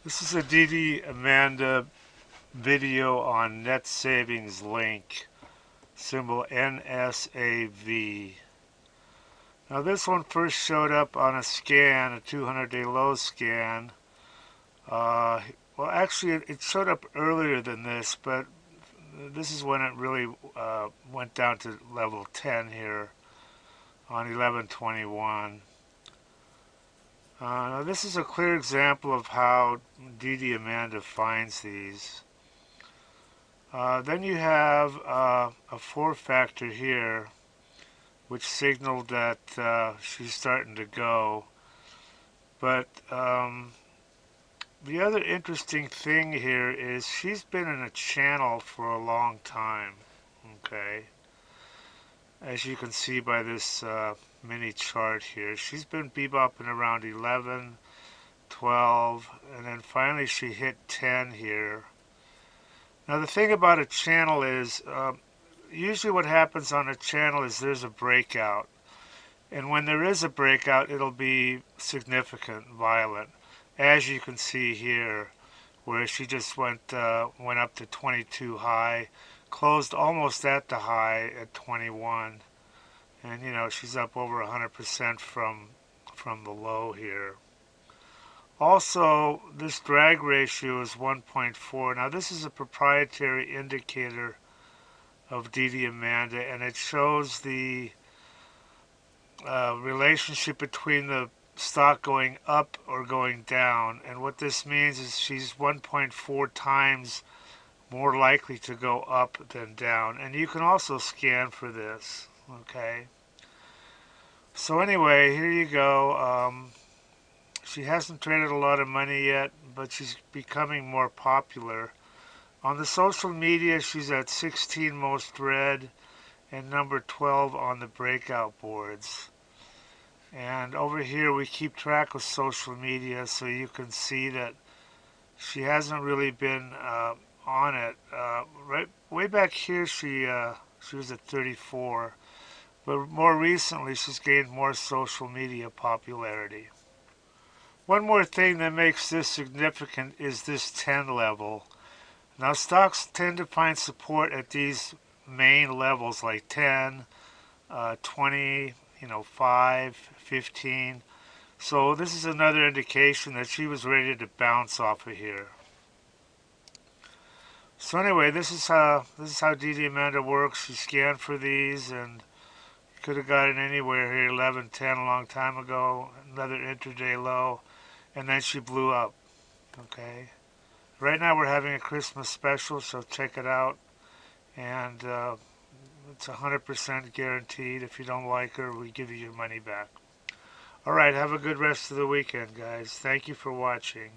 This is a DDAmanda video on net savings link, symbol NSAV. Now this one first showed up on a scan, a 200-day low scan. Well, actually it showed up earlier than this, but this is when it really went down to level 10 here on 11/21. Now this is a clear example of how DDAmanda finds these. Then you have a 4-factor here, which signaled that she's starting to go. But the other interesting thing here is she's been in a channel for a long time. Okay, as you can see by this mini chart here, she's been bebopping around 11, 12, and then finally she hit 10 here. Now the thing about a channel is usually what happens on a channel is there's a breakout, and when there is a breakout it'll be significant, violent, as you can see here, where she just went up to 22 high, closed almost at the high at 21, and you know she's up over 100% from the low here. Also, this drag ratio is 1.4. Now this is a proprietary indicator of DDAmanda, and it shows the relationship between the stock going up or going down. And what this means is she's 1.4 times more likely to go up than down. And you can also scan for this. Okay. So anyway, here you go. She hasn't traded a lot of money yet, but she's becoming more popular. On the social media, she's at 16 most read and number 12 on the breakout boards. And over here we keep track of social media, so you can see that she hasn't really been on it. Right way back here she was at 34, but more recently she's gained more social media popularity. One more thing that makes this significant is this 10 level. Now stocks tend to find support at these main levels like 10, 20, 5, 15. So this is another indication that she was ready to bounce off of here. So anyway, this is how DDAmanda works. You scan for these, and you could have got it anywhere here, 11, 10 a long time ago. Another intraday low, and then she blew up. Okay. Right now we're having a Christmas special, so check it out. And it's 100% guaranteed. If you don't like her, we give you your money back. Alright, have a good rest of the weekend, guys. Thank you for watching.